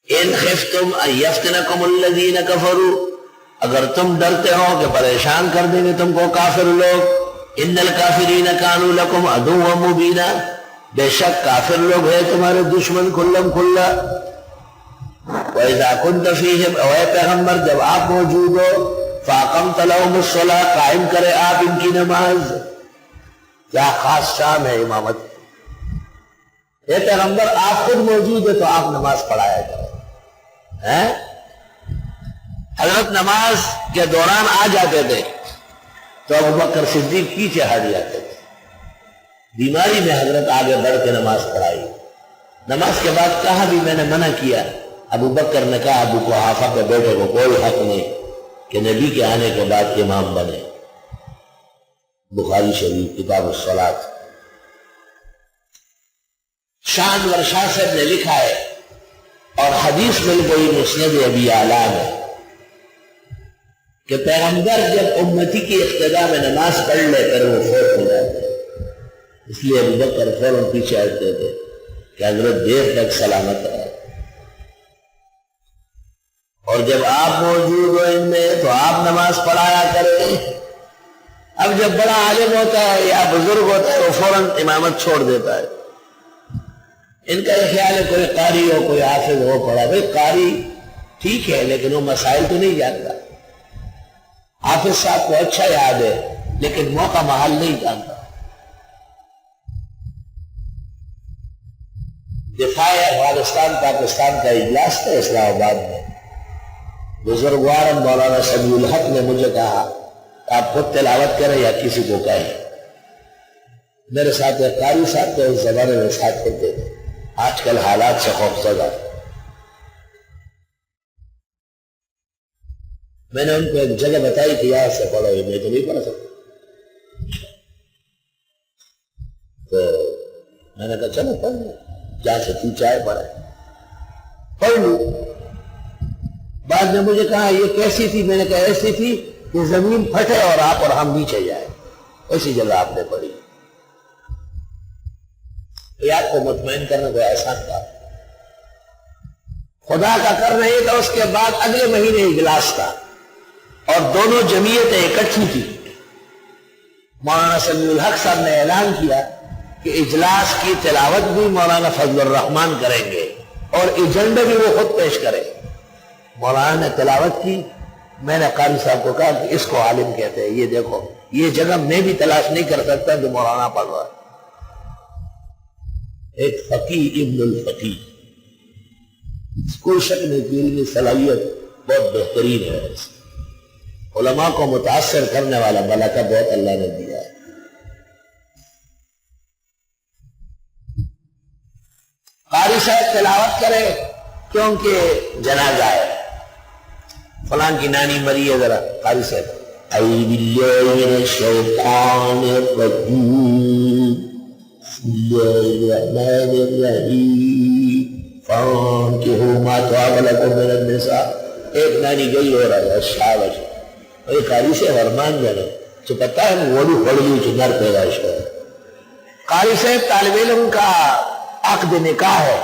ان خفتم ان یفتنکم الذین کفروا، اگر تم ڈرتے ہو کہ پریشان کر دیں گے تم کو کافر لوگ، ان الکافرین کانوا لکم عدوا مبینا، بے شک کافر لوگ ہیں تمہارے دشمن کھلم کھلا۔ وَإِذَا كُنْتَ فِيهِمْ، اے پیغمبر جب آپ موجود ہو، فَأَقَمْتَ لَهُمُ الصَّلَاةَ، قائم کرے آپ ان کی نماز۔ کیا خاص شان ہے امامت، اے پیغمبر آپ خود موجود ہے تو آپ نماز پڑھایا کریں۔ حضرت نماز کے دوران آ جاتے تھے تو ابوبکر صدیق پیچھے ہٹ جاتے تھے، بیماری میں حضرت آگے بڑھ کے نماز پڑھائی۔ نماز کے بعد کہا بھی میں نے منع کیا، ابو بکر نے کہا ابو قحافہ کے بیٹے کو کوئی حق نہیں کہ نبی کے آنے کے بعد امام بنے۔ بخاری شریف کتاب الصلاۃ۔ شان ورشاہ صاحب نے لکھا ہے اور حدیث مل گئی مسند ابی اعلیٰ میں کہ پیغمبر جب امتی کی اقتداء میں نماز پڑھ لے کر وہ فوت ہو جاتے، اس لیے ابو بکر فوراً پیچھے ہٹتے تھے کہ حضرت دیر تک سلامت رہے، اور جب آپ موجود ہو ان میں تو آپ نماز پڑھایا کریں۔ اب جب بڑا عالم ہوتا ہے یا بزرگ ہوتا ہے وہ فوراً امامت چھوڑ دیتا ہے۔ ان کا یہ خیال ہے کوئی قاری ہو کوئی حافظ ہو پڑھا، بھائی قاری ٹھیک ہے لیکن وہ مسائل تو نہیں جانتا، حافظ صاحب کو اچھا یاد ہے لیکن موقع محل نہیں جانتا۔ دفاع افغانستان پاکستان کا اجلاس تھا اسلام آباد میں، بزرگوار مولانا سمیع الحق نے مجھے کہا آپ خود تلاوت کریں یا کسی کو کہیں۔ میرے ساتھ ایک قاری صاحب تھے، اس زمانے میں ساتھ ہوتے تھے، آج کل حالات سے خوفزدہ۔ میں نے ان کو ایک جگہ بتائی کہ یہاں سے پڑھو، میں تو نہیں پڑھ سکتا، تو میں نے کہا چلو پڑھ لو، جہاں سے تو چاہے پڑھے پڑھ لو۔ بعد میں مجھے کہا یہ کیسی تھی؟ میں نے کہا ایسی تھی کہ زمین پھٹے اور آپ اور ہم نیچے جائیں، ایسی جگہ آپ نے پڑھی۔ یہ آپ کو مطمئن کرنا کوئی آسان بات، خدا کا کر رہے تھا۔ اس کے بعد اگلے مہینے اجلاس تھا اور دونوں جمعیتیں اکٹھی تھی۔ مولانا سمیع الحق صاحب نے اعلان کیا کہ اجلاس کی تلاوت بھی مولانا فضل الرحمان کریں گے اور ایجنڈا بھی وہ خود پیش کریں۔ مولانا نے تلاوت کی، میں نے قاری صاحب کو کہا کہ اس کو عالم کہتے ہیں، یہ دیکھو یہ جگہ میں بھی تلاش نہیں کر سکتا کہ مولانا پڑھ رہا ہے۔ ایک فقیہ ابن الفقیہ، کوئی شک نہیں کہ علمی صلاحیت بہت بہترین ہے، علماء کو متاثر کرنے والا ملکہ بہت اللہ نے دیا ہے۔ قاری صاحب تلاوت کرے کیونکہ جنازہ ہے، فلاں کی نانی مری ہے، ذرا قاری صاحب اعوذ باللہ من الشیطان الرجیم بسم اللہ الرحمن الرحیم فانکحوا ما طاب لکم من النساء۔ ایک نانی گئی ہو رہا ہے شاوش، اور قاری صاحب ارمان جانے تو پتہ ہے وہ بھی خڑلی چنر پیدائش ہے۔ قاری صاحب طالب علم کا عقد نکاح ہے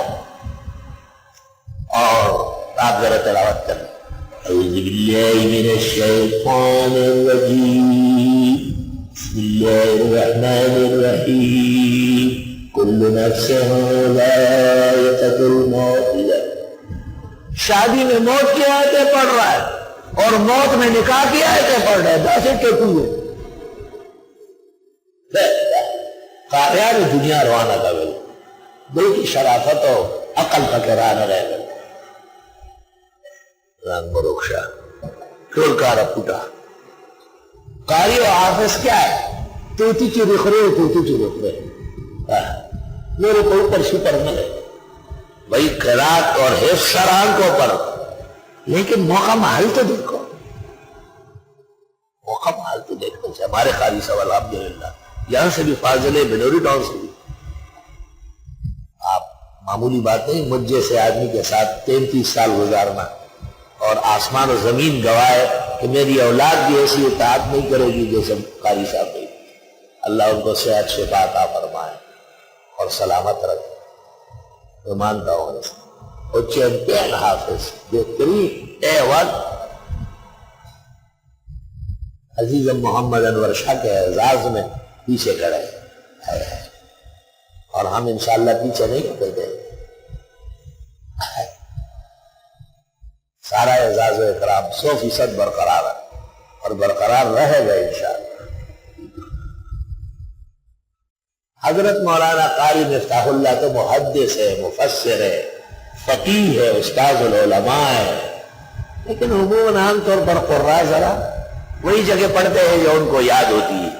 اور آپ ذرا تلاوت کریں اعوذ باللہ من الشیطان الرجیم بسم اللہ الرحمن الرحیم کل نفس ذائقۃ الموت۔ شادی میں موت کی آیتیں پڑھ رہا ہے اور موت میں نکاح کی آیتیں پڑھ رہا ہے، داسے کے کوئے قاریان دنیا روانہ کا بل دل کی شرافت و عقل کا کرانہ رہ گئے۔ رنگ مروکشا کارا پوٹا قاری و حافظ کیا ہے؟ توتی چی رخرے توتی چی رخرے، میرے کو اوپر شپر ملے بھائی قرات اور حفظ سران کو پر، لیکن موقع محل تو دیکھو، موقع محل تو دیکھو۔ ہمارے قاری صاحب الحمدللہ یہاں سے بھی فاضل ہے، بنوری ٹاؤن سے بھی، آپ معمولی بات نہیں مجھ جیسے آدمی کے ساتھ 33 سال گزارنا، اور آسمان و زمین گواہ ہے کہ میری اولاد بھی ایسی اطاعت نہیں کرے گی جیسے قاری صاحب نے۔ اللہ ان کو صحت شفا عطا فرمائے اور سلامت رکھے، میں مانتا ہوں۔ اور چیمپئن حافظ بہترین A1 عزیز محمد انور شاہ کے اعزاز میں پیچھے کھڑے ہیں، اور ہم انشاءاللہ پیچھے نہیں ہوتے تھے. سارا اعزاز و اکرام 100% برقرار ہے اور برقرار رہے گا انشاءاللہ. حضرت مولانا قاری مفتاح اللہ تو محدث ہے، مفسر ہے، فقیہ ہے، استاذ العلماء ہے، لیکن عموماً عام طور پر قراء ذرا وہی جگہ پڑھتے ہیں جو ان کو یاد ہوتی ہے،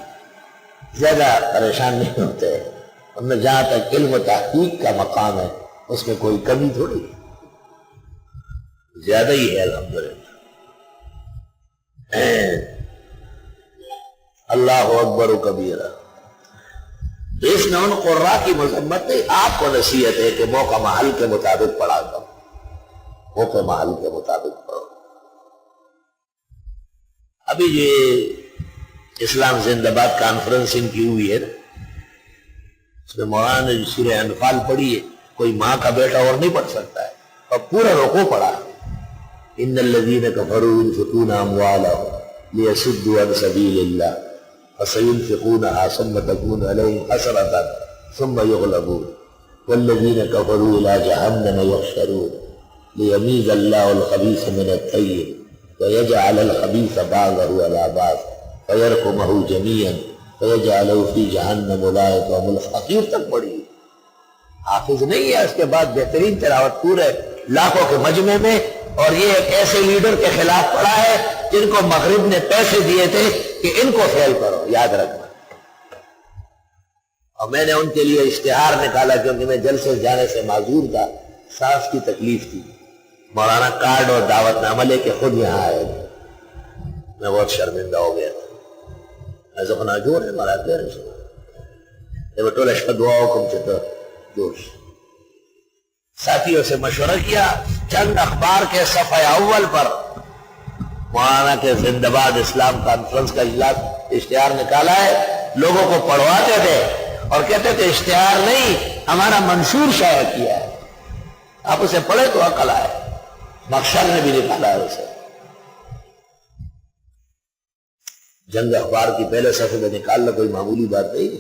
زیادہ پریشان نہیں ہوتے. ان جہاں تک علم و تحقیق کا مقام ہے اس میں کوئی کمی تھوڑی زیادہ ہی ہے الحمدللہ. اللہ اکبر و کبیرہ. اس میں ان قراء کی مذمت نہیں، آپ کو نصیحت ہے کہ موقع محل کے مطابق پڑھا کرو، موقع محل کے مطابق پڑھو. ابھی یہ اسلام زندہ باد کانفرنسنگ کی ہوئی ہے نا، اس میں مولانا نے سورہ انفال پڑھی ہے، کوئی ماں کا بیٹا اور نہیں پڑھ سکتا ہے، اور پورا رکوع پڑھا. ان الذین کفروا ينفقون اموالهم لیصدوا عن سبیل اللہ فسينفقونها ثم تكون عليهم حسرة ثم يغلبون والذين كفروا إلى جهنم يحشرون ليميز الله الخبيث من الطيب ويجعل الخبيث بعضه على بعض فيركمه جميعا فيجعله في جهنم أولئك هم الخاسرون. تک پڑھی حافظ نہیں ہے، اس کے بعد بہترین تلاوت پورے لاکھوں کے مجمع میں، اور یہ ایک ایسے لیڈر کے خلاف پڑھا ہے جن کو مغرب نے پیسے دیے تھے کہ ان کو فیل کرو، یاد رکھنا. اور میں نے ان کے لیے اشتہار نکالا کیونکہ میں جلسے جانے سے معذور تھا، سانس کی تکلیف تھی. مولانا کارڈ اور دعوت نامہ لے کے خود یہاں آئے، میں بہت شرمندہ ہو گیا تھا. میں زخنا جور ہے ہمارا دیر سے بٹول اشہد دعاؤکم چطور جوش. ساتھیوں سے مشورہ کیا، چند اخبار کے صفحہ اول پر مولانا کے زندہ باد اسلام کانفرنس کا اجلاس اشتہار نکالا ہے. لوگوں کو پڑھواتے تھے اور کہتے تھے اشتہار نہیں، ہمارا منشور شائع کیا ہے، آپ اسے پڑھے تو عقل آئے. مقصد نے بھی نکالا ہے اسے. جنگ اخبار کی پہلے صفحے میں نکالنا کوئی معمولی بات نہیں،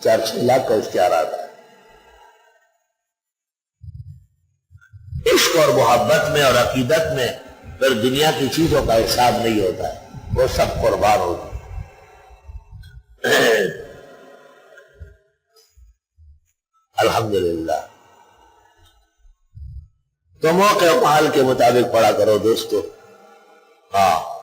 4-6 لاکھ کا اشتہار آتا ہے. عشق اور محبت میں اور عقیدت میں پھر دنیا کی چیزوں کا حساب نہیں ہوتا ہے، وہ سب قربان ہوتی. الحمدللہ. تو موقع و حال کے مطابق پڑھا کرو دوستو. ہاں